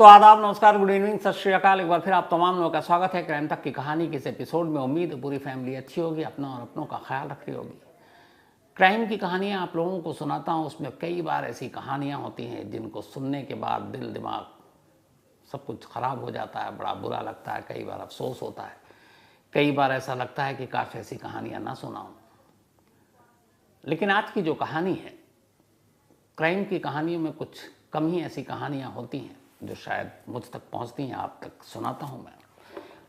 तो आदाब, नमस्कार, गुड इवनिंग, सत श्री अकाल। एक बार फिर आप तमाम लोगों का स्वागत है क्राइम तक की कहानी के इस एपिसोड में। उम्मीद है पूरी फैमिली अच्छी होगी, अपना और अपनों का ख्याल रख रही होगी। क्राइम की कहानियाँ आप लोगों को सुनाता हूँ, उसमें कई बार ऐसी कहानियाँ होती हैं जिनको सुनने के बाद दिल दिमाग सब कुछ ख़राब हो जाता है, बड़ा बुरा लगता है, कई बार अफसोस होता है, कई बार ऐसा लगता है कि काश ऐसी कहानियाँ ना सुनाऊँ। लेकिन आज की जो कहानी है, क्राइम की कहानियों में कुछ कम ही ऐसी कहानियाँ होती हैं जो शायद मुझ तक पहुँचती हैं, आप तक सुनाता हूँ मैं।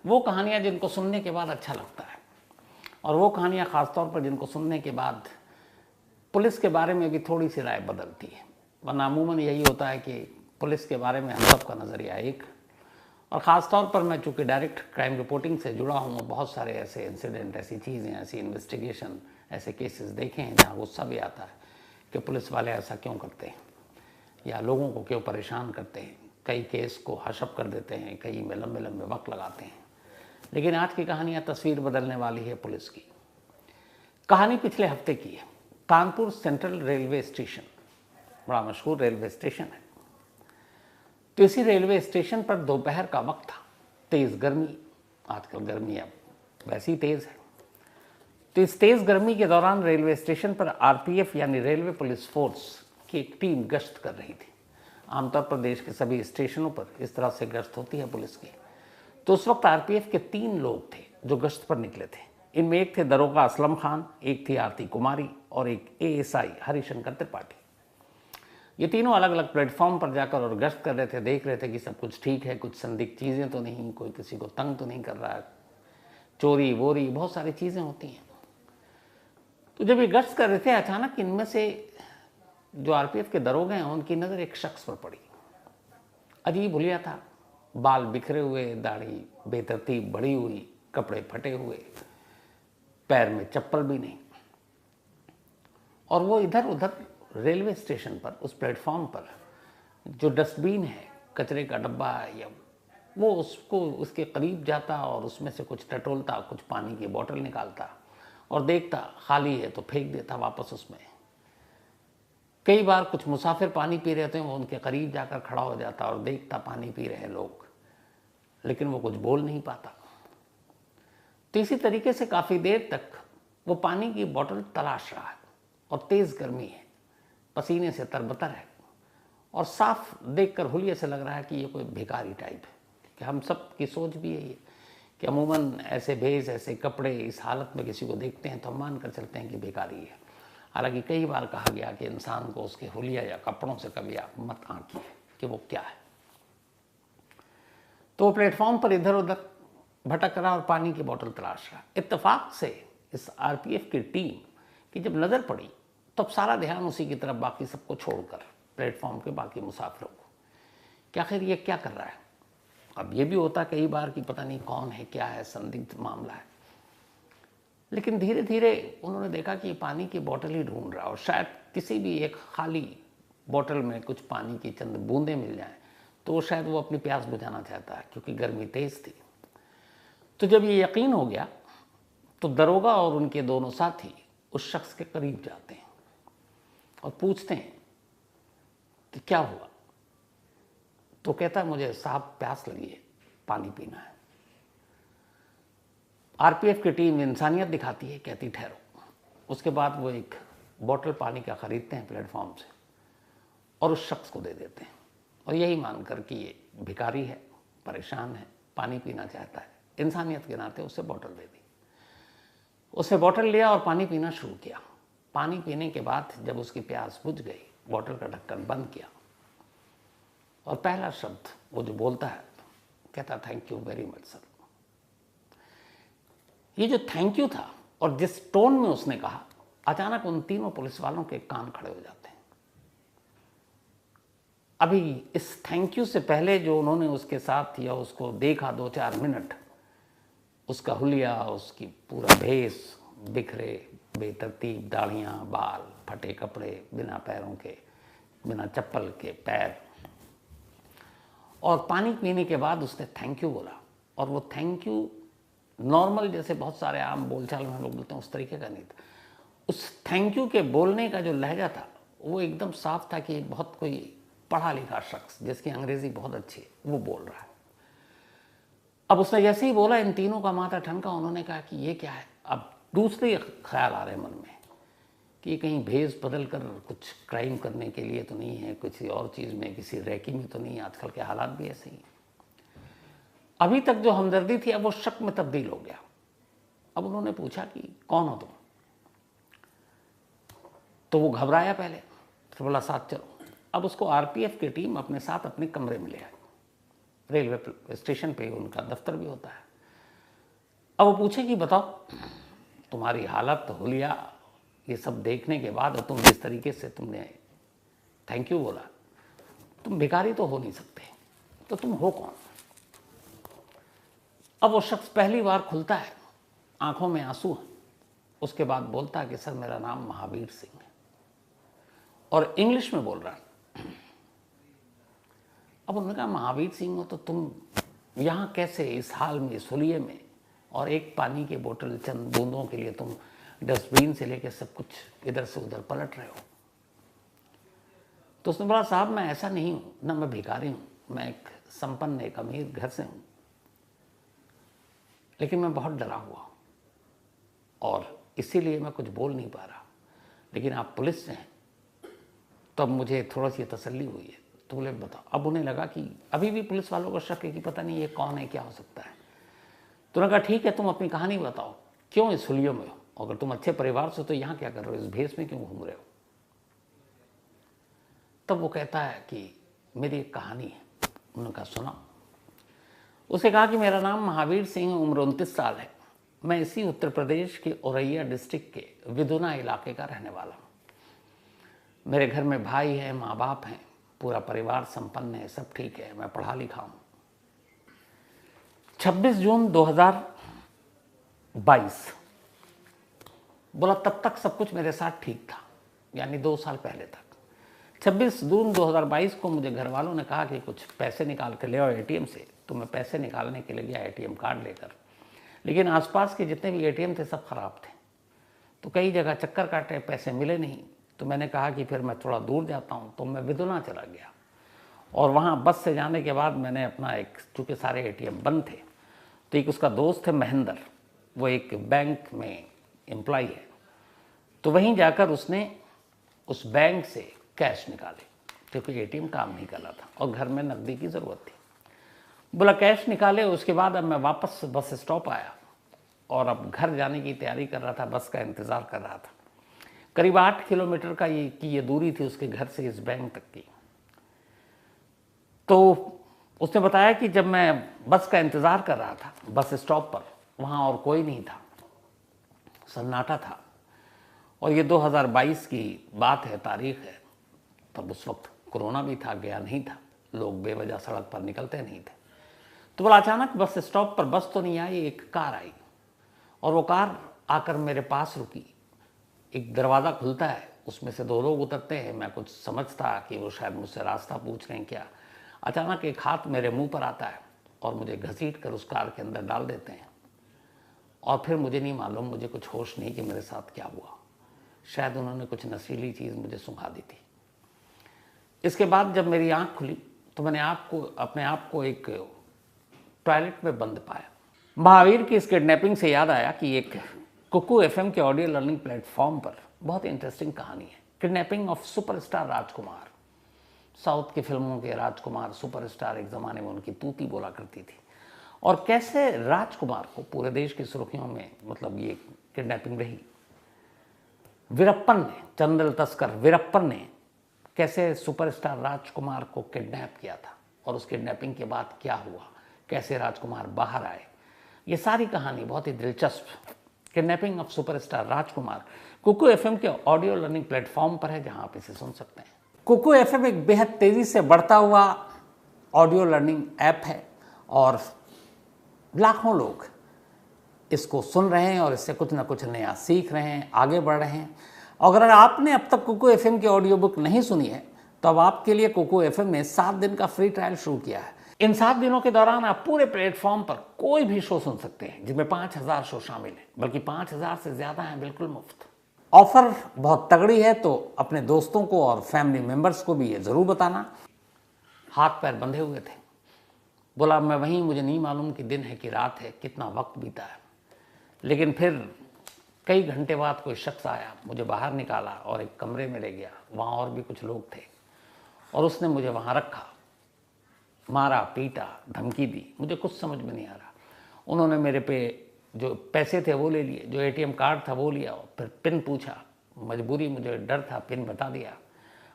वो कहानियाँ जिनको सुनने के बाद अच्छा लगता है, और वो कहानियाँ ख़ासतौर पर जिनको सुनने के बाद पुलिस के बारे में भी थोड़ी सी राय बदलती है। वरना अमूमन यही होता है कि पुलिस के बारे में हम सब का नज़रिया एक, और ख़ासतौर पर मैं चूँकि डायरेक्ट क्राइम रिपोर्टिंग से जुड़ा हूँ, बहुत सारे ऐसे इंसिडेंट, ऐसी चीज़ें, ऐसी इन्वेस्टिगेशन, ऐसे केसेस देखे हैं जहाँ गुस्सा भी आता है कि पुलिस वाले ऐसा क्यों करते हैं या लोगों को क्यों परेशान करते हैं। कई केस को हशअप कर देते हैं, कई में लंबे लंबे वक्त लगाते हैं। लेकिन आज की कहानियाँ तस्वीर बदलने वाली है पुलिस की। कहानी पिछले हफ्ते की है। कानपुर सेंट्रल रेलवे स्टेशन बड़ा मशहूर रेलवे स्टेशन है। तो इसी रेलवे स्टेशन पर दोपहर का वक्त था, तेज़ गर्मी। आजकल गर्मी अब वैसी तेज़ है। तो इस तेज़ गर्मी के दौरान रेलवे स्टेशन पर आरपीएफ यानी रेलवे पुलिस फोर्स की एक टीम गश्त कर रही थी। आमतौर पर देश के सभी स्टेशनों पर इस तरह से गश्त होती है पुलिस की। तो उस वक्त आरपीएफ के 3 लोग थे जो गश्त पर निकले थे। इनमें एक थे दरोगा असलम खान, एक थी आरती कुमारी और एक एएसआई हरिशंकर त्रिपाठी। ये तीनों अलग अलग प्लेटफॉर्म पर जाकर और गश्त कर रहे थे, देख रहे थे कि सब कुछ ठीक है, कुछ संदिग्ध चीज़ें तो नहीं, कोई किसी को तंग तो नहीं कर रहा है, चोरी वोरी बहुत सारी चीज़ें होती हैं। तो जब ये गश्त कर रहे थे, अचानक इनमें से जो आरपीएफ के दरोगे हैं उनकी नज़र एक शख्स पर पड़ी। अजीब हुलिया था, बाल बिखरे हुए, दाढ़ी बेतरतीब बढ़ी हुई, कपड़े फटे हुए, पैर में चप्पल भी नहीं, और वो इधर उधर रेलवे स्टेशन पर उस प्लेटफॉर्म पर जो डस्टबिन है, कचरे का डब्बा है, या वो उसको उसके करीब जाता और उसमें से कुछ टटोलता, कुछ पानी की बोतल निकालता और देखता खाली है तो फेंक देता वापस उसमें। कई बार कुछ मुसाफिर पानी पी रहे थे, वो उनके करीब जाकर खड़ा हो जाता और देखता पानी पी रहे लोग, लेकिन वो कुछ बोल नहीं पाता। तो इसी तरीके से काफ़ी देर तक वो पानी की बोतल तलाश रहा है, और तेज़ गर्मी है, पसीने से तरबतर है, और साफ देखकर हुलिये से लग रहा है कि ये कोई भिखारी टाइप है। कि हम सब की सोच भी यही है कि अमूमन ऐसे भेष, ऐसे कपड़े, इस हालत में किसी को देखते हैं तो हम मान कर चलते हैं कि भिखारी है। हालांकि कई बार कहा गया कि इंसान को उसके हुलिया या कपड़ों से कभी आप मत आंकिए कि वो क्या है। तो प्लेटफॉर्म पर इधर उधर भटक रहा और पानी की बोतल तलाश रहा। इत्तेफाक से इस आरपीएफ की टीम की जब नज़र पड़ी तब सारा ध्यान उसी की तरफ, बाकी सबको छोड़कर प्लेटफॉर्म के बाकी मुसाफिरों को, कि आखिर ये क्या कर रहा है। अब ये भी होता कई बार कि पता नहीं कौन है, क्या है, संदिग्ध मामला है। लेकिन धीरे धीरे उन्होंने देखा कि ये पानी की बोतल ही ढूंढ रहा, और शायद किसी भी एक खाली बोतल में कुछ पानी की चंद बूंदें मिल जाएं तो शायद वो अपनी प्यास बुझाना चाहता है, क्योंकि गर्मी तेज़ थी। तो जब ये यकीन हो गया तो दरोगा और उनके दोनों साथी उस शख्स के करीब जाते हैं और पूछते हैं कि क्या हुआ। तो कहता है, मुझे साहब प्यास लगी है, पानी पीना है। आरपीएफ की टीम इंसानियत दिखाती है, कहती ठहरो। उसके बाद वो एक बोतल पानी का खरीदते हैं प्लेटफॉर्म से और उस शख्स को दे देते हैं, और यही मानकर कि ये भिखारी है, परेशान है, पानी पीना चाहता है, इंसानियत के नाते उसे बोतल दे दी। उसने बोतल लिया और पानी पीना शुरू किया। पानी पीने के बाद जब उसकी प्यास बुझ गई, बोतल का ढक्कन बंद किया, और पहला शब्द वो जो बोलता है, कहता thank you very much sir. ये जो थैंक यू था और जिस टोन में उसने कहा, अचानक उन तीनों पुलिस वालों के कान खड़े हो जाते हैं। अभी इस थैंक यू से पहले जो उन्होंने उसके साथ या उसको देखा 2-4 मिनट, उसका हुलिया, उसकी पूरा भेष, बिखरे बेतरतीब दाढ़ियाँ, बाल, फटे कपड़े, बिना पैरों के, बिना चप्पल के पैर, और पानी पीने के बाद उसने थैंक यू बोला। और वो थैंक यू नॉर्मल जैसे बहुत सारे आम बोलचाल में हम लोग बोलते हैं उस तरीके का नहीं था। उस थैंक यू के बोलने का जो लहजा था वो एकदम साफ था कि बहुत कोई पढ़ा लिखा शख्स जिसकी अंग्रेजी बहुत अच्छी है, वो बोल रहा है। अब उसने जैसे ही बोला, इन तीनों का माथा ठनका। उन्होंने कहा कि ये क्या है। अब दूसरे ख्याल आ रहे मन में कि कहीं भेष बदल कर कुछ क्राइम करने के लिए तो नहीं है, किसी और चीज़ में, किसी रैकी में तो नहीं। आजकल के हालात भी ऐसे ही। अभी तक जो हमदर्दी थी अब वो शक में तब्दील हो गया। अब उन्होंने पूछा कि कौन हो तुम? तो वो घबराया पहले, फिर बोला साथ चलो। अब उसको आरपीएफ की टीम अपने साथ अपने कमरे में ले आई। रेलवे स्टेशन पे उनका दफ्तर भी होता है। अब वो पूछे कि बताओ, तुम्हारी हालत, हुलिया, ये सब देखने के बाद तुम जिस तरीके से तुमने थैंक यू बोला, तुम भिखारी तो हो नहीं सकते, तो तुम हो कौन? अब वो शख्स पहली बार खुलता है, आंखों में आंसू है। उसके बाद बोलता है कि सर मेरा नाम महावीर सिंह है, और इंग्लिश में बोल रहा है। अब उन्होंने कहा महावीर सिंह हो तो तुम यहाँ कैसे, इस हाल में, इस हुलिये में, और एक पानी की बोतल, चंद बूंदों के लिए तुम डस्टबिन से लेकर सब कुछ इधर से उधर पलट रहे हो? तो उसने बोला साहब मैं ऐसा नहीं हूँ, ना मैं भिखारी हूँ, मैं एक संपन्न, एक अमीर घर से हूँ, लेकिन मैं बहुत डरा हुआ और इसीलिए मैं कुछ बोल नहीं पा रहा। लेकिन आप पुलिस से हैं तो अब मुझे थोड़ी सी तसल्ली हुई है। तो बोले बताओ। अब उन्हें लगा कि अभी भी पुलिस वालों को शक है कि पता नहीं ये कौन है, क्या हो सकता है। तो उन्होंने कहा ठीक है, तुम अपनी कहानी बताओ, क्यों इस हुलियों में हो? अगर तुम अच्छे परिवार से हो तो यहाँ क्या कर रहे हो, इस भेष में क्यों घूम रहे हो? तब वो कहता है कि मेरी एक कहानी है। उन्होंने कहा सुना। उसे कहा कि मेरा नाम महावीर सिंह, उम्र 29 साल है। मैं इसी उत्तर प्रदेश के औरैया डिस्ट्रिक्ट के विधुना इलाके का रहने वाला हूँ। मेरे घर में भाई है, माँ बाप हैं, पूरा परिवार संपन्न है, सब ठीक है, मैं पढ़ा लिखा हूँ। 26 जून 2022 बोला, तब तक सब कुछ मेरे साथ ठीक था, यानी 2 साल पहले तक। 26 जून 2022 को मुझे घर वालों ने कहा कि कुछ पैसे निकाल कर ले आओ एटीएम से। तो मैं पैसे निकालने के लिए गया एटीएम कार्ड लेकर, लेकिन आसपास के जितने भी एटीएम थे सब खराब थे। तो कई जगह चक्कर काटे, पैसे मिले नहीं। तो मैंने कहा कि फिर मैं थोड़ा दूर जाता हूँ। तो मैं विधुना चला गया, और वहाँ बस से जाने के बाद मैंने अपना एक, चूँकि सारे एटीएम बंद थे, तो एक उसका दोस्त है महेंद्र, वो एक बैंक में एम्प्लॉय है। तो वहीं जाकर उसने उस बैंक से कैश निकाले, क्योंकि एटीएम काम नहीं कर रहा था और घर में नकदी की ज़रूरत थी। बोला कैश निकाले। उसके बाद अब मैं वापस बस स्टॉप आया और अब घर जाने की तैयारी कर रहा था, बस का इंतज़ार कर रहा था। करीब 8 किलोमीटर का ये दूरी थी उसके घर से इस बैंक तक की। तो उसने बताया कि जब मैं बस का इंतज़ार कर रहा था बस स्टॉप पर, वहाँ और कोई नहीं था, सन्नाटा था। और ये 2022 की बात है, तारीख है। तब उस वक्त कोरोना भी था, गया नहीं था, लोग बेवजह सड़क पर निकलते नहीं थे। तो बोला अचानक बस स्टॉप पर बस तो नहीं आई, एक कार आई, और वो कार आकर मेरे पास रुकी। एक दरवाज़ा खुलता है, उसमें से 2 लोग उतरते हैं। मैं कुछ समझता कि वो शायद मुझसे रास्ता पूछ रहे हैं क्या। अचानक एक हाथ मेरे मुंह पर आता है और मुझे घसीट कर उस कार के अंदर डाल देते हैं। और फिर मुझे नहीं मालूम, मुझे कुछ होश नहीं कि मेरे साथ क्या हुआ। शायद उन्होंने कुछ नशीली चीज़ मुझे सुंघा दी थी। इसके बाद जब मेरी आँख खुली तो मैंने अपने आप को एक टॉयलेट में बंद पाया। महावीर की इस किडनैपिंग से याद आया कि एक कुकू एफएम के ऑडियो लर्निंग प्लेटफॉर्म पर बहुत इंटरेस्टिंग कहानी है, kidnapping of superstar Rajkumar. South की फिल्मों के राजकुमार, सुपरस्टार, एक ज़माने में उनकी तूती बोला करती थी। और कैसे राजकुमार को पूरे देश की सुर्खियों में, मतलब ये किडनैपिंग रही। वीरप्पन ने, चंद्र तस्कर वीरप्पन ने कैसे सुपरस्टार राजकुमार को किडनैप किया था, और उस किडनैपिंग के बाद क्या हुआ, कैसे राजकुमार बाहर आए, ये सारी कहानी बहुत ही दिलचस्प kidnapping of superstar Rajkumar Kuku FM के ऑडियो लर्निंग प्लेटफॉर्म पर है, जहां आप इसे सुन सकते हैं। कुकू एफएम एक बेहद तेजी से बढ़ता हुआ ऑडियो लर्निंग ऐप है, और लाखों लोग इसको सुन रहे हैं और इससे कुछ ना कुछ नया सीख रहे हैं, आगे बढ़ रहे हैं। अगर आपने अब तक कुकू एफएम की ऑडियो बुक नहीं सुनी है तो अब आपके लिए कुकू एफएम ने 7 दिन का फ्री ट्रायल शुरू किया है। इन 7 दिनों के दौरान आप पूरे प्लेटफॉर्म पर कोई भी शो सुन सकते हैं, जिसमें 5000 शो शामिल हैं, बल्कि 5000 से ज़्यादा हैं, बिल्कुल मुफ्त। ऑफर बहुत तगड़ी है, तो अपने दोस्तों को और फैमिली मेम्बर्स को भी ये ज़रूर बताना। हाथ पैर बंधे हुए थे। बोला मैं वहीं, मुझे नहीं मालूम कि दिन है कि रात है, कितना वक्त बीता है। लेकिन फिर कई घंटे बाद कोई शख्स आया, मुझे बाहर निकाला और एक कमरे में ले गया। वहाँ और भी कुछ लोग थे और उसने मुझे वहाँ रखा, मारा, पीटा, धमकी दी। मुझे कुछ समझ में नहीं आ रहा। उन्होंने मेरे पे जो पैसे थे वो ले लिए, जो एटीएम कार्ड था वो लिया, फिर पिन पूछा। मजबूरी, मुझे डर था, पिन बता दिया।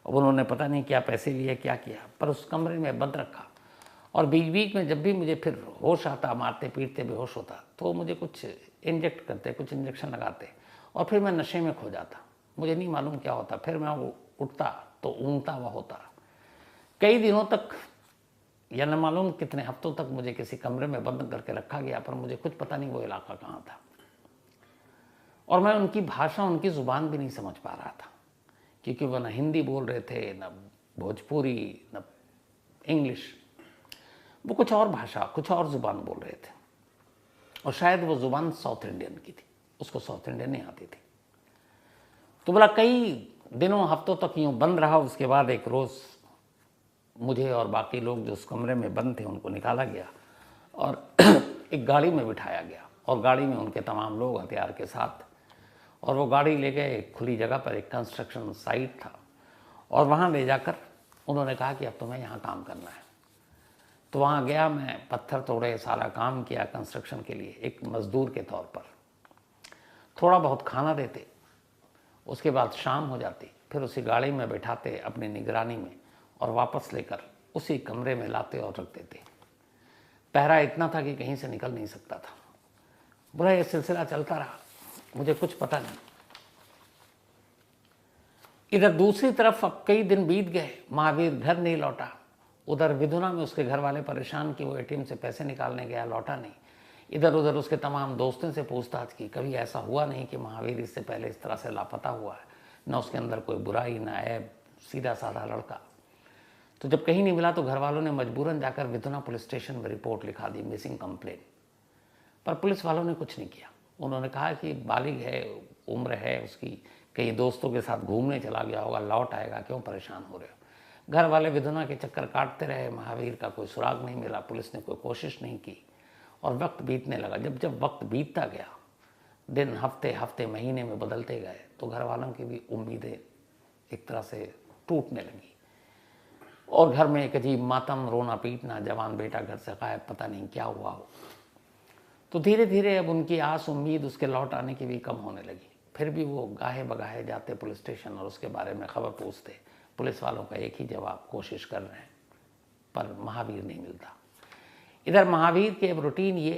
अब उन्होंने पता नहीं क्या पैसे लिए, क्या किया, पर उस कमरे में बंद रखा। और बीच बीच में जब भी मुझे फिर होश आता, मारते पीटते बेहोश होता, तो मुझे कुछ इंजेक्ट करते, कुछ इंजेक्शन लगाते और फिर मैं नशे में खो जाता। मुझे नहीं मालूम क्या होता। फिर मैं वो उठता तो ऊँगता हुआ होता। कई दिनों तक या न मालूम कितने हफ्तों तक मुझे किसी कमरे में बंद करके रखा गया, पर मुझे कुछ पता नहीं वो इलाका कहाँ था। और मैं उनकी भाषा, उनकी ज़ुबान भी नहीं समझ पा रहा था, क्योंकि वो न हिंदी बोल रहे थे, न भोजपुरी, न इंग्लिश। वो कुछ और भाषा, कुछ और ज़ुबान बोल रहे थे। और शायद वो ज़ुबान साउथ इंडियन की थी, उसको साउथ इंडियन नहीं आती थी। तो बोला कई दिनों, हफ्तों तक यूँ बंद रहा। उसके बाद एक रोज़ मुझे और बाकी लोग जो उस कमरे में बंद थे उनको निकाला गया और एक गाड़ी में बिठाया गया। और गाड़ी में उनके तमाम लोग हथियार के साथ, और वो गाड़ी ले गए एक खुली जगह पर, एक कंस्ट्रक्शन साइट था, और वहाँ ले जाकर उन्होंने कहा कि अब तुम्हें यहाँ काम करना है। तो वहाँ गया मैं, पत्थर तोड़े, सारा काम किया कंस्ट्रक्शन के लिए, एक मज़दूर के तौर पर। थोड़ा बहुत खाना देते, उसके बाद शाम हो जाती, फिर उसी गाड़ी में बैठाते अपनी निगरानी में और वापस लेकर उसी कमरे में लाते और रख देते। पहरा इतना था कि कहीं से निकल नहीं सकता था। बोला ये सिलसिला चलता रहा, मुझे कुछ पता नहीं। इधर दूसरी तरफ अब कई दिन बीत गए, महावीर घर नहीं लौटा। उधर विधुना में उसके घर वाले परेशान कि वो एटीएम से पैसे निकालने गया, लौटा नहीं। इधर उधर उसके तमाम दोस्तों से पूछताछ की, कभी ऐसा हुआ नहीं कि महावीर इससे पहले इस तरह से लापता हुआ है, न उसके अंदर कोई बुराई, न ऐब, सीधा साधा लड़का। तो जब कहीं नहीं मिला तो घर वालों ने मजबूरन जाकर विधुना पुलिस स्टेशन में रिपोर्ट लिखा दी, मिसिंग कंप्लेन। पर पुलिस वालों ने कुछ नहीं किया। उन्होंने कहा कि बालिग है, उम्र है उसकी, कहीं दोस्तों के साथ घूमने चला गया होगा, लौट आएगा, क्यों परेशान हो रहे हो। घर वाले विधुना के चक्कर काटते रहे, महावीर का कोई सुराग नहीं मिला, पुलिस ने कोई कोशिश नहीं की और वक्त बीतने लगा। जब जब वक्त बीतता गया, दिन हफ्ते हफ्ते महीने में बदलते गए, तो घर वालों की भी उम्मीदें एक तरह से टूटने लगी और घर में एक अजीब मातम, रोना पीटना, जवान बेटा घर से गायब, पता नहीं क्या हुआ हो। तो धीरे धीरे अब उनकी आस उम्मीद उसके लौट आने की भी कम होने लगी। फिर भी वो गाहे बगाहे जाते पुलिस स्टेशन और उसके बारे में खबर पूछते। पुलिस वालों का एक ही जवाब, कोशिश कर रहे हैं, पर महावीर नहीं मिलता। इधर महावीर की अब रूटीन ये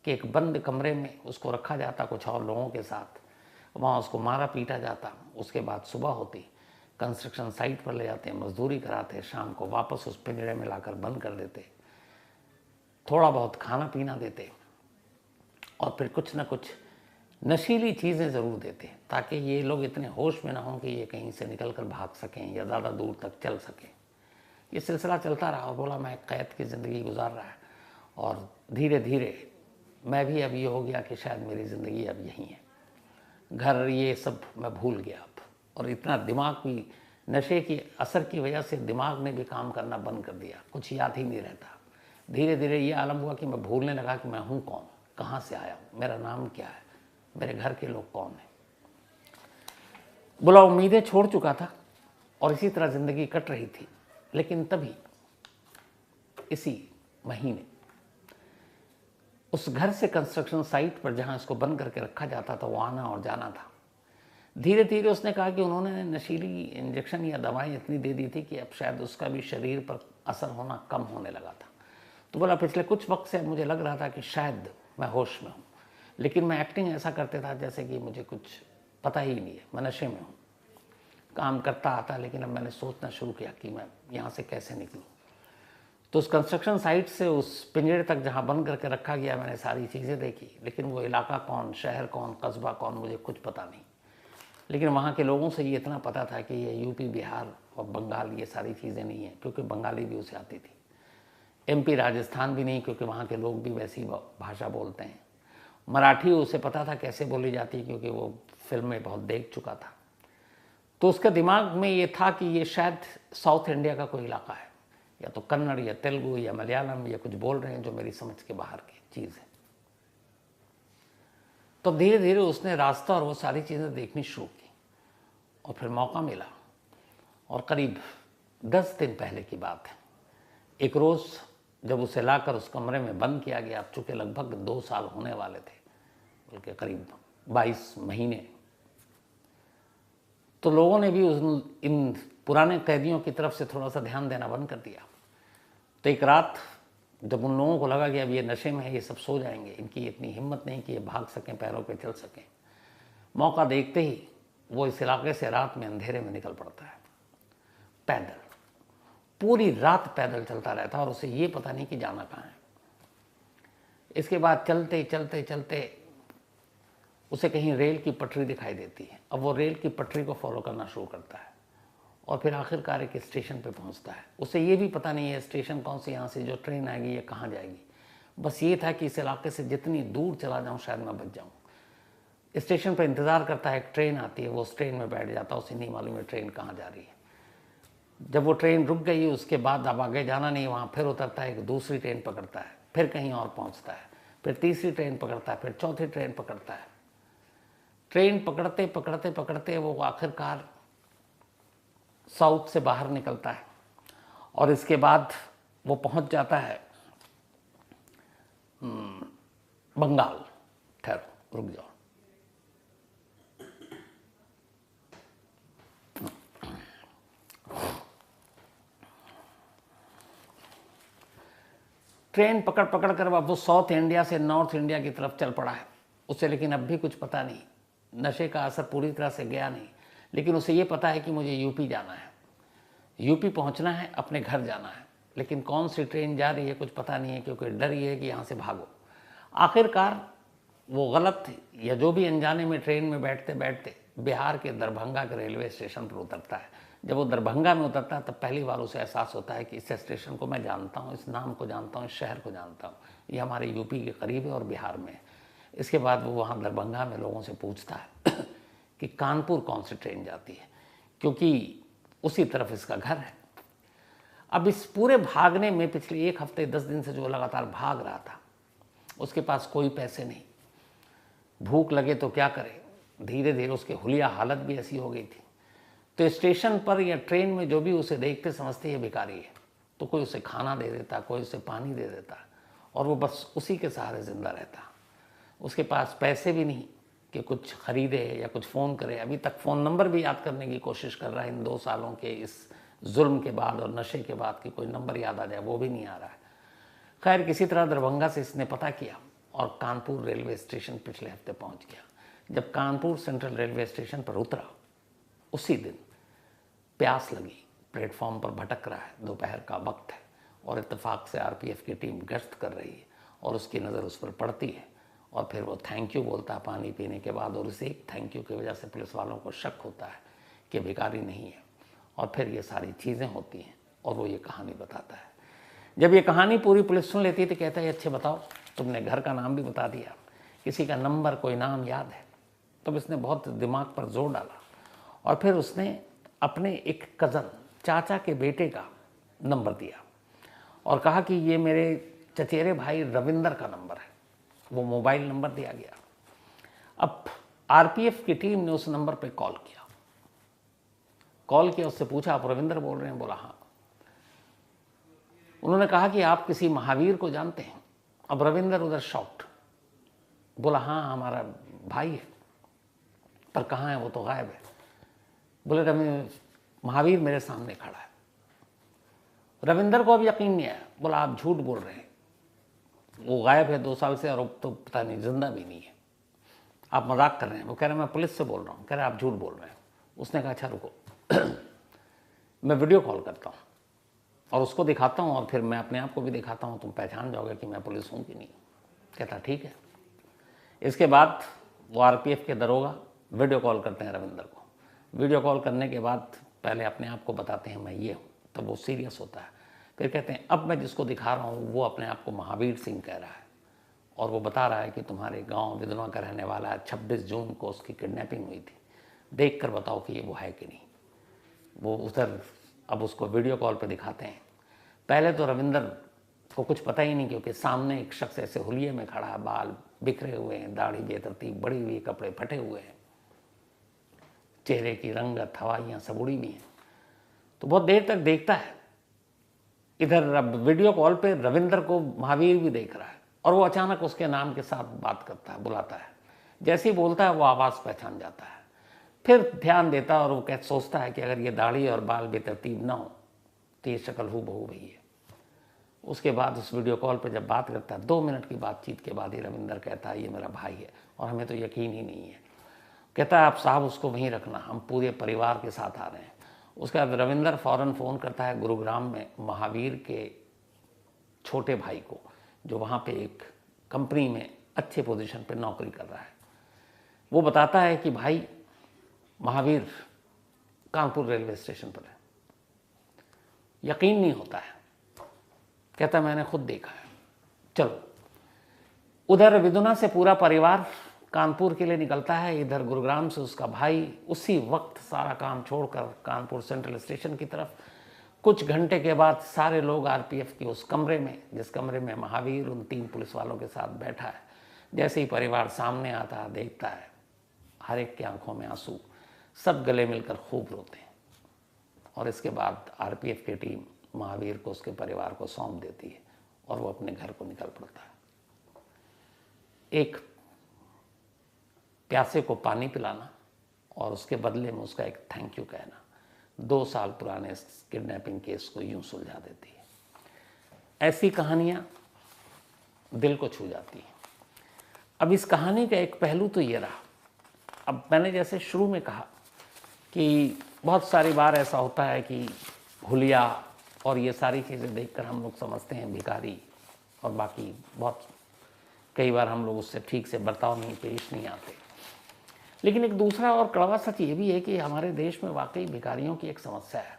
कि एक बंद कमरे में उसको रखा जाता कुछ और लोगों के साथ, वहाँ उसको मारा पीटा जाता। उसके बाद सुबह होती, कंस्ट्रक्शन साइट पर ले जाते, मजदूरी कराते, शाम को वापस उस पिंजरे में लाकर बंद कर देते, थोड़ा बहुत खाना पीना देते और फिर कुछ न कुछ नशीली चीज़ें ज़रूर देते, ताकि ये लोग इतने होश में ना हों कि ये कहीं से निकल कर भाग सकें या ज़्यादा दूर तक चल सकें। ये सिलसिला चलता रहा और बोला मैं कैद की ज़िंदगी गुजार रहा है और धीरे धीरे मैं भी अब ये हो गया कि शायद मेरी ज़िंदगी अब यहीं है। घर ये सब मैं भूल गया अब, और इतना दिमाग भी, नशे की असर की वजह से दिमाग ने भी काम करना बंद कर दिया, कुछ याद ही नहीं रहता। धीरे धीरे ये आलम हुआ कि मैं भूलने लगा कि मैं हूँ कौन, कहाँ से आया हूँ, मेरा नाम क्या है, मेरे घर के लोग कौन हैं। बोला उम्मीदें छोड़ चुका था और इसी तरह ज़िंदगी कट रही थी। लेकिन तभी इसी महीने उस घर से कंस्ट्रक्शन साइट पर जहाँ इसको बंद करके रखा जाता था, वो आना और जाना था। धीरे धीरे उसने कहा कि उन्होंने नशीली इंजेक्शन या दवाएं इतनी दे दी थी कि अब शायद उसका भी शरीर पर असर होना कम होने लगा था। तो बोला पिछले कुछ वक्त से मुझे लग रहा था कि शायद मैं होश में हूँ, लेकिन मैं एक्टिंग ऐसा करते था जैसे कि मुझे कुछ पता ही नहीं है, मैं नशे में हूँ। काम करता आता, लेकिन अब मैंने सोचना शुरू किया कि मैं यहाँ से कैसे निकलूँ। तो उस कंस्ट्रक्शन साइट से उस पिंजरे तक जहाँ बंद करके रखा गया, मैंने सारी चीज़ें देखी, लेकिन वो इलाका कौन, शहर कौन, कस्बा कौन, मुझे कुछ पता नहीं। लेकिन वहाँ के लोगों से ये इतना पता था कि ये यूपी, बिहार और बंगाल ये सारी चीज़ें नहीं हैं, क्योंकि बंगाली भी उसे आती थी। एमपी, राजस्थान भी नहीं, क्योंकि वहाँ के लोग भी वैसी भाषा बोलते हैं। मराठी उसे पता था कैसे बोली जाती, क्योंकि वो फिल्में बहुत देख चुका था। तो उसके दिमाग में ये था कि ये शायद साउथ इंडिया का कोई इलाका है, या तो कन्नड़ या तेलुगु या मलयालम या कुछ बोल रहे हैं जो मेरी समझ के बाहर की चीज़ है। तो धीरे धीरे उसने रास्ता और वो सारी चीज़ें देखनी शुरू की और फिर मौका मिला। और करीब 10 दिन पहले की बात है, एक रोज़ जब उसे लाकर उस कमरे में बंद किया गया, अब चूँकि लगभग 2 साल होने वाले थे, बल्कि करीब 22 महीने, तो लोगों ने भी इन पुराने कैदियों की तरफ से थोड़ा सा ध्यान देना बंद कर दिया। तो एक रात जब उन लोगों को लगा कि अब ये नशे में है, ये सब सो जाएंगे, इनकी इतनी हिम्मत नहीं कि ये भाग सकें, पैरों पे चल सकें, मौका देखते ही वो इस इलाके से रात में अंधेरे में निकल पड़ता है, पैदल, पूरी रात पैदल चलता रहता है और उसे ये पता नहीं कि जाना कहाँ है। इसके बाद चलते चलते चलते उसे कहीं रेल की पटरी दिखाई देती है। अब वो रेल की पटरी को फॉलो करना शुरू करता है और फिर आखिरकार एक स्टेशन पे पहुंचता है। उसे ये भी पता नहीं है स्टेशन कौन सी, यहाँ से जो ट्रेन आएगी या कहाँ जाएगी। बस ये था कि इस इलाके से जितनी दूर चला जाऊँ शायद मैं बच जाऊँ। स्टेशन पर इंतज़ार करता है, एक ट्रेन आती है, वो उस ट्रेन में बैठ जाता है, उसे नहीं मालूम है ट्रेन कहाँ जा रही है। जब वो ट्रेन रुक गई उसके बाद अब आगे जाना नहीं, वहाँ फिर उतरता है, एक दूसरी ट्रेन पकड़ता है, फिर कहीं और पहुँचता है, फिर तीसरी ट्रेन पकड़ता है, फिर चौथी ट्रेन पकड़ता है। ट्रेन पकड़ते पकड़ते पकड़ते वो आखिरकार साउथ से बाहर निकलता है और इसके बाद वो पहुंच जाता है बंगाल। ठहरो, रुक जाओ। ट्रेन पकड़ पकड़ कर वो साउथ इंडिया से नॉर्थ इंडिया की तरफ चल पड़ा है। उसे लेकिन अब भी कुछ पता नहीं, नशे का असर पूरी तरह से गया नहीं, लेकिन उसे ये पता है कि मुझे यूपी जाना है, यूपी पहुंचना है, अपने घर जाना है। लेकिन कौन सी ट्रेन जा रही है कुछ पता नहीं है, क्योंकि डर ये है कि यहाँ से भागो। आखिरकार वो गलत या जो भी अनजाने में ट्रेन में बैठते बैठते बिहार के दरभंगा के रेलवे स्टेशन पर उतरता है। जब वो दरभंगा में उतरता है तब पहली बार उसे एहसास होता है कि इस स्टेशन को मैं जानता हूँ, इस नाम को जानता हूँ, इस शहर को जानता हूँ, ये हमारे यूपी के करीब है और बिहार में है। इसके बाद वो वहाँ दरभंगा में लोगों से पूछता है कि कानपुर कौन सी ट्रेन जाती है, क्योंकि उसी तरफ इसका घर है। अब इस पूरे भागने में पिछले 1 हफ्ते 10 दिन से जो लगातार भाग रहा था, उसके पास कोई पैसे नहीं, भूख लगे तो क्या करे, धीरे धीरे उसकी हुलिया हालत भी ऐसी हो गई थी। तो स्टेशन पर या ट्रेन में जो भी उसे देखते समझते ये भिखारी है, तो कोई उसे खाना दे देता, कोई उसे पानी दे देता और वो बस उसी के सहारे ज़िंदा रहता। उसके पास पैसे भी नहीं कि कुछ खरीदे या कुछ फ़ोन करे। अभी तक फ़ोन नंबर भी याद करने की कोशिश कर रहा है इन 2 सालों के इस जुल्म के बाद और नशे के बाद कि कोई नंबर याद आ जाए, वो भी नहीं आ रहा है। खैर किसी तरह दरभंगा से इसने पता किया और कानपुर रेलवे स्टेशन पिछले हफ्ते पहुंच गया। जब कानपुर सेंट्रल रेलवे स्टेशन पर उतरा, उसी दिन प्यास लगी, प्लेटफॉर्म पर भटक रहा है, दोपहर का वक्त है और इत्तेफाक से आरपीएफ की टीम गश्त कर रही है और उसकी नज़र उस पर पड़ती है और फिर वो थैंक यू बोलता है पानी पीने के बाद, और उसे एक थैंक यू की वजह से पुलिस वालों को शक होता है कि भिखारी नहीं है। और फिर ये सारी चीज़ें होती हैं और वो ये कहानी बताता है। जब ये कहानी पूरी पुलिस सुन लेती है तो कहता है अच्छे बताओ, तुमने घर का नाम भी बता दिया, किसी का नंबर कोई नाम याद है? तब इसने बहुत दिमाग पर जोर डाला और फिर उसने अपने एक कज़न चाचा के बेटे का नंबर दिया और कहा कि ये मेरे चचेरे भाई रविंदर का नंबर है। वो मोबाइल नंबर दिया गया। अब आरपीएफ की टीम ने उस नंबर पे कॉल किया, उससे पूछा आप रविंदर बोल रहे हैं? बोला हाँ। उन्होंने कहा कि आप किसी महावीर को जानते हैं? अब रविंदर उधर शॉक्ड, बोला हाँ हमारा भाई है, पर कहाँ है वो तो गायब है। बोले महावीर मेरे सामने खड़ा है। रविंदर को अब यकीन नहीं आया, बोला आप झूठ बोल रहे हैं, वो गायब है 2 साल से और अब तो पता नहीं जिंदा भी नहीं है, आप मजाक कर रहे हैं। वो कह रहे हैं मैं पुलिस से बोल रहा हूँ। कह रहे आप झूठ बोल रहे हैं। उसने कहा अच्छा रुको मैं वीडियो कॉल करता हूँ और उसको दिखाता हूँ और फिर मैं अपने आप को भी दिखाता हूँ, तुम पहचान जाओगे कि मैं पुलिस हूँ कि नहीं। कहता ठीक है। इसके बाद वो आरपीएफ के दरोगा वीडियो कॉल करते हैं रविंदर को। वीडियो कॉल करने के बाद पहले अपने आप को बताते हैं मैं ये हूँ, तब वो सीरियस होता है। फिर कहते हैं अब मैं जिसको दिखा रहा हूँ वो अपने आप को महावीर सिंह कह रहा है और वो बता रहा है कि तुम्हारे गांव विधवा का रहने वाला है, 26 जून को उसकी किडनैपिंग हुई थी, देख कर बताओ कि ये वो है कि नहीं। वो उधर अब उसको वीडियो कॉल पे दिखाते हैं। पहले तो रविंदर को कुछ पता ही नहीं, क्योंकि सामने एक शख्स ऐसे हुलिये में खड़ा है, बाल बिखरे हुए हैं, दाढ़ी बेतरतीब बढ़ी हुई, कपड़े फटे हुए हैं, चेहरे की रंगत हवाइयाँ सब उड़ी हुई हैं। तो बहुत देर तक देखता है। इधर अब वीडियो कॉल पे रविंदर को महावीर भी देख रहा है, और वो अचानक उसके नाम के साथ बात करता है, बुलाता है। जैसे ही बोलता है वो आवाज़ पहचान जाता है, फिर ध्यान देता है और वो सोचता है कि अगर ये दाढ़ी और बाल बेतरतीब ना हो तो ये शक्ल हूबहू वही है। उसके बाद उस वीडियो कॉल पे जब बात करता है, 2 मिनट की बातचीत के बाद ही रविंदर कहता है ये मेरा भाई है, और हमें तो यकीन ही नहीं है। कहता है आप साहब उसको वहीं रखना, हम पूरे परिवार के साथ आ रहे हैं। उसके बाद रविंदर फ़ौरन फ़ोन करता है गुरुग्राम में महावीर के छोटे भाई को, जो वहाँ पे एक कंपनी में अच्छे पोजीशन पे नौकरी कर रहा है। वो बताता है कि भाई महावीर कानपुर रेलवे स्टेशन पर है। यकीन नहीं होता है, कहता मैंने खुद देखा है। चलो, उधर विदुना से पूरा परिवार कानपुर के लिए निकलता है, इधर गुरुग्राम से उसका भाई उसी वक्त सारा काम छोड़कर कानपुर सेंट्रल स्टेशन की तरफ। कुछ घंटे के बाद सारे लोग आरपीएफ के उस कमरे में, जिस कमरे में महावीर उन 3 पुलिस वालों के साथ बैठा है, जैसे ही परिवार सामने आता है, देखता है, हर एक की आंखों में आंसू, सब गले मिलकर खूब रोते हैं। और इसके बाद आरपीएफ की टीम महावीर को उसके परिवार को सौंप देती है और वो अपने घर को निकल पड़ता है। एक प्यासे को पानी पिलाना और उसके बदले में उसका एक थैंक यू कहना 2 साल पुराने किडनैपिंग केस को यूं सुलझा देती है। ऐसी कहानियां दिल को छू जाती हैं। अब इस कहानी का एक पहलू तो ये रहा, अब मैंने जैसे शुरू में कहा कि बहुत सारी बार ऐसा होता है कि हुलिया और ये सारी चीज़ें देखकर हम लोग समझते हैं भिखारी, और बाकी बहुत कई बार हम लोग उससे ठीक से बर्ताव नहीं, पेश नहीं आते। लेकिन एक दूसरा और कड़वा सच ये भी है कि हमारे देश में वाकई भिखारियों की एक समस्या है।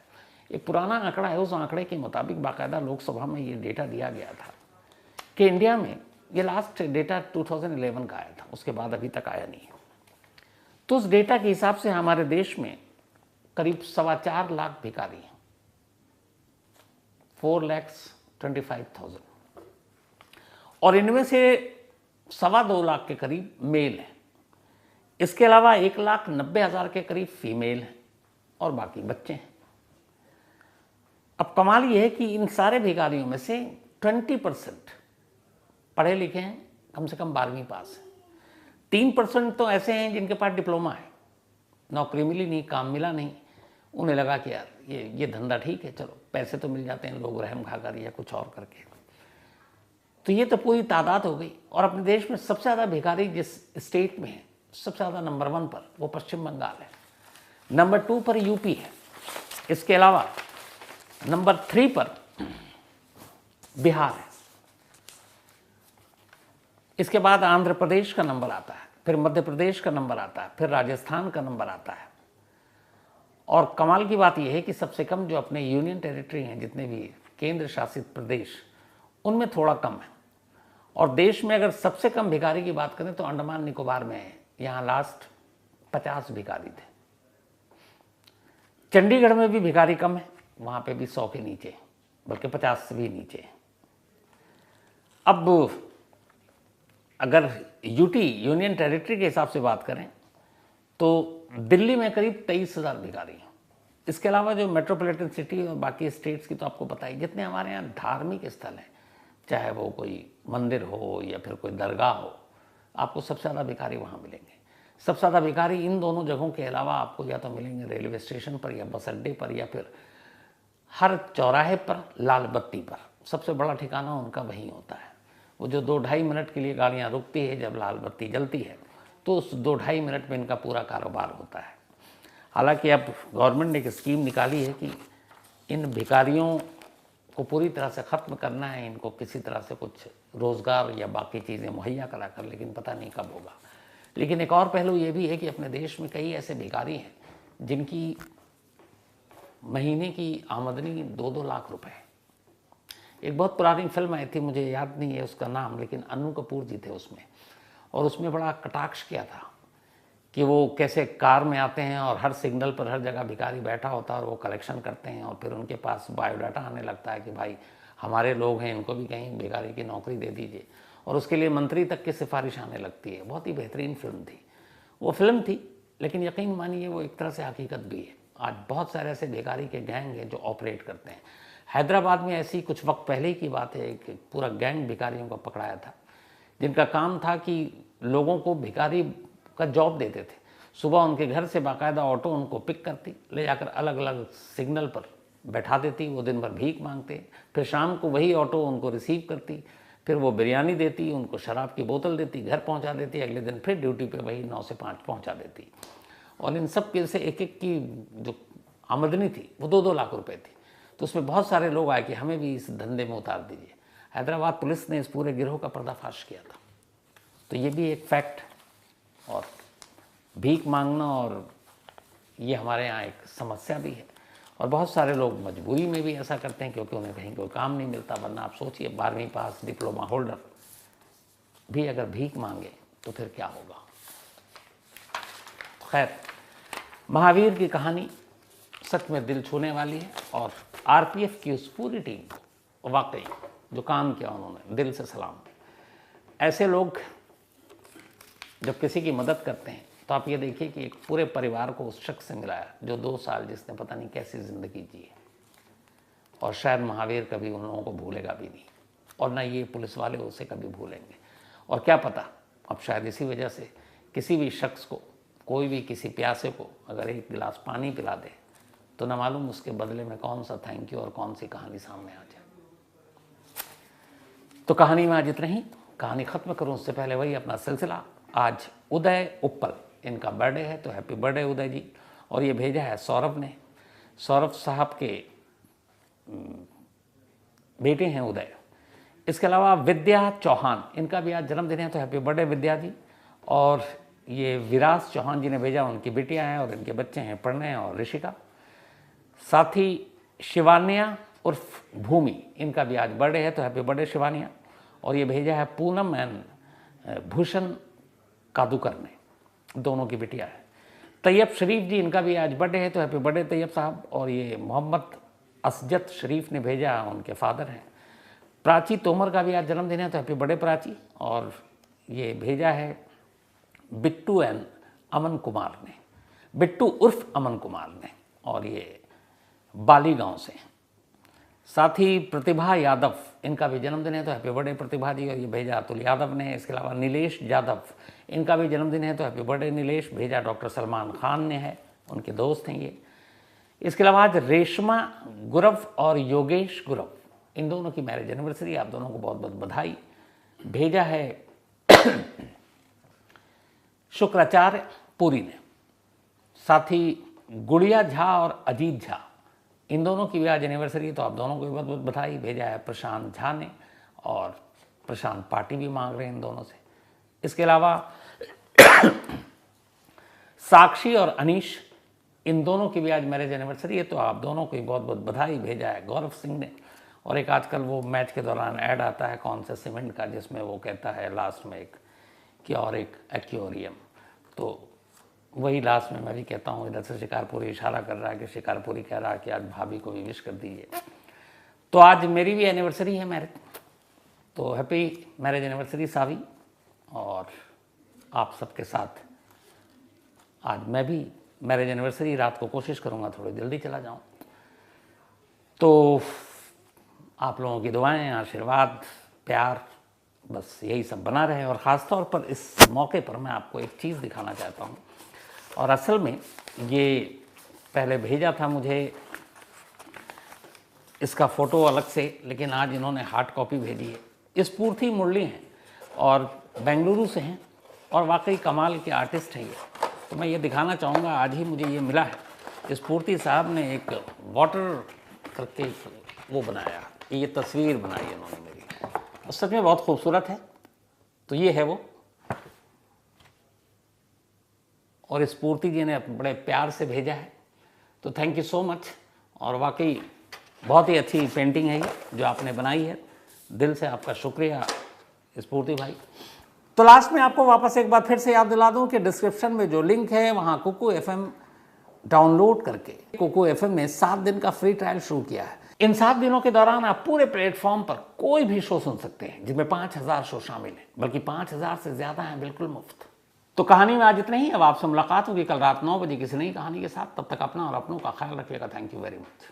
एक पुराना आंकड़ा है, उस आंकड़े के मुताबिक बाकायदा लोकसभा में ये डेटा दिया गया था कि इंडिया में, ये लास्ट डेटा 2011 का आया था, उसके बाद अभी तक आया नहीं है। तो उस डेटा के हिसाब से हमारे देश में करीब 4.25 लाख भिखारी हैं, 4,25,000, और इनमें से 2.25 लाख के करीब मेल हैं। इसके अलावा 1,90,000 के करीब फीमेल हैं और बाकी बच्चे हैं। अब कमाल ये है कि इन सारे भिखारियों में से 20% पढ़े लिखे हैं, कम से कम 12वीं पास हैं। 3% तो ऐसे हैं जिनके पास डिप्लोमा है, नौकरी मिली नहीं, काम मिला नहीं, उन्हें लगा कि यार ये धंधा ठीक है, चलो पैसे तो मिल जाते हैं, लोग रहम खाकर या कुछ और करके। तो ये तो पूरी तादाद हो गई। और अपने देश में सबसे ज़्यादा भिखारी जिस स्टेट में है, सबसे ज़्यादा नंबर 1 पर वो पश्चिम बंगाल है, नंबर 2 पर यूपी है, इसके अलावा नंबर 3 पर बिहार है, इसके बाद आंध्र प्रदेश का नंबर आता है, फिर मध्य प्रदेश का नंबर आता है, फिर राजस्थान का नंबर आता है। और कमाल की बात यह है कि सबसे कम जो अपने यूनियन टेरिटरी हैं, जितने भी केंद्र शासित प्रदेश, उनमें थोड़ा कम है। और देश में अगर सबसे कम भिखारी की बात करें तो अंडमान निकोबार में है, यहाँ लास्ट 50 भिखारी थे। चंडीगढ़ में भी भिखारी कम है, वहाँ पे भी 100 के नीचे, बल्कि 50 से भी नीचे। अब अगर यूटी यूनियन टेरिटरी के हिसाब से बात करें तो दिल्ली में करीब 23,000 भिखारी हैं। इसके अलावा जो मेट्रोपॉलिटन सिटी और बाकी स्टेट्स की तो आपको पता ही, जितने हमारे यहाँ धार्मिक स्थल हैं, चाहे वो कोई मंदिर हो या फिर कोई दरगाह हो, आपको सबसे ज़्यादा भिखारी वहाँ मिलेंगे। सबसे ज़्यादा भिखारी इन दोनों जगहों के अलावा आपको या तो मिलेंगे रेलवे स्टेशन पर या बस अड्डे पर या फिर हर चौराहे पर, लाल बत्ती पर। सबसे बड़ा ठिकाना उनका वहीं होता है। वो जो 2-2.5 मिनट के लिए गाड़ियाँ रुकती है जब लाल बत्ती जलती है, तो उस 2-2.5 मिनट में इनका पूरा कारोबार होता है। हालांकि अब गवर्नमेंट ने एक स्कीम निकाली है कि इन भिखारियों को पूरी तरह से ख़त्म करना है, इनको किसी तरह से कुछ रोज़गार या बाकी चीज़ें मुहैया करा कर, लेकिन पता नहीं कब होगा। लेकिन एक और पहलू ये भी है कि अपने देश में कई ऐसे भिखारी हैं जिनकी महीने की आमदनी 2-2 लाख रुपए है। एक बहुत पुरानी फिल्म आई थी, मुझे याद नहीं है उसका नाम, लेकिन अन्नू कपूर जी थे उसमें, और उसमें बड़ा कटाक्ष किया था कि वो कैसे कार में आते हैं और हर सिग्नल पर हर जगह भिखारी बैठा होता है और वो कलेक्शन करते हैं, और फिर उनके पास बायोडाटा आने लगता है कि भाई हमारे लोग हैं, इनको भी कहीं बेकारी की नौकरी दे दीजिए, और उसके लिए मंत्री तक की सिफारिश आने लगती है। बहुत ही बेहतरीन फिल्म थी वो। फिल्म थी, लेकिन यकीन मानिए वो एक तरह से हकीकत भी है। आज बहुत सारे ऐसे बेकारी के गैंग हैं जो ऑपरेट करते हैं। हैदराबाद में ऐसी कुछ वक्त पहले की बात है, एक पूरा गैंग भिखारियों को पकड़ाया था, जिनका काम था कि लोगों को भिखारी का जॉब देते थे। सुबह उनके घर से बाकायदा ऑटो उनको पिक करती, ले जाकर अलग अलग सिग्नल पर बैठा देती, वो दिन भर भीख मांगते। फिर शाम को वही ऑटो उनको रिसीव करती, फिर वो बिरयानी देती, उनको शराब की बोतल देती, घर पहुंचा देती। अगले दिन फिर ड्यूटी पे वही 9 से 5 पहुंचा देती। और इन सब के से एक एक की जो आमदनी थी वो 2-2 लाख रुपए थी। तो उसमें बहुत सारे लोग आए कि हमें भी इस धंधे में उतार दीजिए। हैदराबाद पुलिस ने इस पूरे गिरोह का पर्दाफाश किया था। तो ये भी एक फैक्ट। और भीख मांगना और ये हमारे यहाँ एक समस्या भी है, और बहुत सारे लोग मजबूरी में भी ऐसा करते हैं क्योंकि उन्हें कहीं कोई काम नहीं मिलता। वरना आप सोचिए, 12वीं पास डिप्लोमा होल्डर भी अगर भीख मांगे तो फिर क्या होगा। खैर, महावीर की कहानी सच में दिल छूने वाली है, और आरपीएफ की उस पूरी टीम को वाकई जो काम किया उन्होंने, दिल से सलाम। ऐसे लोग जब किसी की मदद करते हैं तो आप ये देखिए कि एक पूरे परिवार को उस शख्स से मिलाया जो 2 साल जिसने पता नहीं कैसी ज़िंदगी जी है। और शायद महावीर कभी उन लोगों को भूलेगा भी नहीं, और ना ये पुलिस वाले उसे कभी भूलेंगे। और क्या पता, अब शायद इसी वजह से किसी भी शख्स को, कोई भी किसी प्यासे को अगर 1 गिलास पानी पिला दे तो न मालूम उसके बदले में कौन सा थैंक यू और कौन सी कहानी सामने आ जाए। तो कहानी में आज इतना ही। कहानी ख़त्म करूं उससे पहले वही अपना सिलसिला। आज उदय उप्पल, इनका बर्थडे है, तो हैप्पी बर्थडे उदय जी। और ये भेजा है सौरभ ने। सौरभ साहब के बेटे हैं उदय। इसके अलावा विद्या चौहान, इनका भी आज जन्मदिन है, तो हैप्पी बर्थडे विद्या जी। और ये विराज चौहान जी ने भेजा, उनकी बेटियां हैं और इनके बच्चे हैं प्रणय और ऋषिका। साथ ही शिवान्या उर्फ भूमि, इनका भी आज बर्थडे है, तो हैप्पी बर्थडे शिवान्या। और ये भेजा है पूनम एंड भूषण कादुकर ने, दोनों की बिटिया है। तैयब शरीफ जी, इनका भी आज बर्थडे है, तो हैप्पी बर्थडे तैयब साहब। और ये मोहम्मद असजद शरीफ ने भेजा, उनके फादर हैं। प्राची तोमर का भी आज जन्मदिन है, तो हैप्पी बर्थडे प्राची। और ये भेजा है बिट्टू एंड अमन कुमार ने, बिट्टू उर्फ अमन कुमार ने, और ये बाली गांव से। साथ ही प्रतिभा यादव, इनका भी जन्मदिन है, तो हैप्पी बर्थडे प्रतिभा जी। और ये भेजा अतुल यादव ने। इसके अलावा नीलेश यादव, इनका भी जन्मदिन है, तो हैप्पी बर्थडे नीलेश। भेजा डॉक्टर सलमान खान ने है, उनके दोस्त हैं ये। इसके अलावा आज रेशमा गुरव और योगेश गुरव, इन दोनों की मैरिज एनिवर्सरी। आप दोनों को बहुत बहुत बधाई। भेजा है शुक्राचार्य पुरी ने। साथ ही गुड़िया झा और अजीत झा, इन दोनों की भी आज एनिवर्सरी, तो आप दोनों को भी बहुत बहुत बधाई। भेजा है प्रशांत झा ने, और प्रशांत पार्टी भी मांग रहे हैं इन दोनों से। इसके अलावा साक्षी और अनीश, इन दोनों की भी आज मैरिज एनिवर्सरी है, तो आप दोनों को भी बहुत बहुत बधाई। भेजा है गौरव सिंह ने। और एक आजकल वो मैच के दौरान ऐड आता है कौन से सीमेंट का, जिसमें वो कहता है लास्ट में एक कि और एक एक्वेरियम, तो वही लास्ट में मैं भी कहता हूँ। इधर से शिकारपुरी इशारा कर रहा है कि शिकारपुरी कह रहा है कि आज भाभी को भी विश कर दीजिए। तो आज मेरी भी एनिवर्सरी है मैरिज, तो हैप्पी मैरिज एनिवर्सरी सावी। और आप सबके साथ आज मैं भी मैरिज एनिवर्सरी रात को कोशिश करूँगा थोड़ी जल्दी चला जाऊँ। तो आप लोगों की दुआएं, आशीर्वाद, प्यार, बस यही सब बना रहे। और ख़ास तौर पर इस मौके पर मैं आपको एक चीज़ दिखाना चाहता हूँ। और असल में ये पहले भेजा था मुझे इसका फ़ोटो अलग से, लेकिन आज इन्होंने हार्ड कॉपी भेजी है। ये स्फूर्ति मुरली हैं और बेंगलुरु से हैं, और वाकई कमाल के आर्टिस्ट हैं ये। तो मैं ये दिखाना चाहूँगा, आज ही मुझे ये मिला है। स्फूर्ति साहब ने एक वाटर करके वो बनाया, ये तस्वीर बनाई है इन्होंने मेरी, और सच में बहुत खूबसूरत है। तो ये है वो, और स्फूर्ति जी ने बड़े प्यार से भेजा है, तो थैंक यू सो मच। और वाकई बहुत ही अच्छी पेंटिंग है ये जो आपने बनाई है, दिल से आपका शुक्रिया स्फूर्ति भाई। तो लास्ट में आपको वापस एक बार फिर से याद दिला दूं कि डिस्क्रिप्शन में जो लिंक है वहाँ कुकू FM डाउनलोड करके कुकू FM में 7 दिन का फ्री ट्रायल शुरू किया है। इन 7 दिनों के दौरान आप पूरे प्लेटफॉर्म पर कोई भी शो सुन सकते हैं, जिनमें 5000 शो शामिल हैं, बल्कि 5000 से ज्यादा हैं बिल्कुल मुफ्त। तो कहानी में आज इतना ही। अब आपसे मुलाकात होगी कल रात 9 बजे किसी नई कहानी के साथ। तब तक अपना और अपनों का ख्याल रखिएगा। Thank you very much.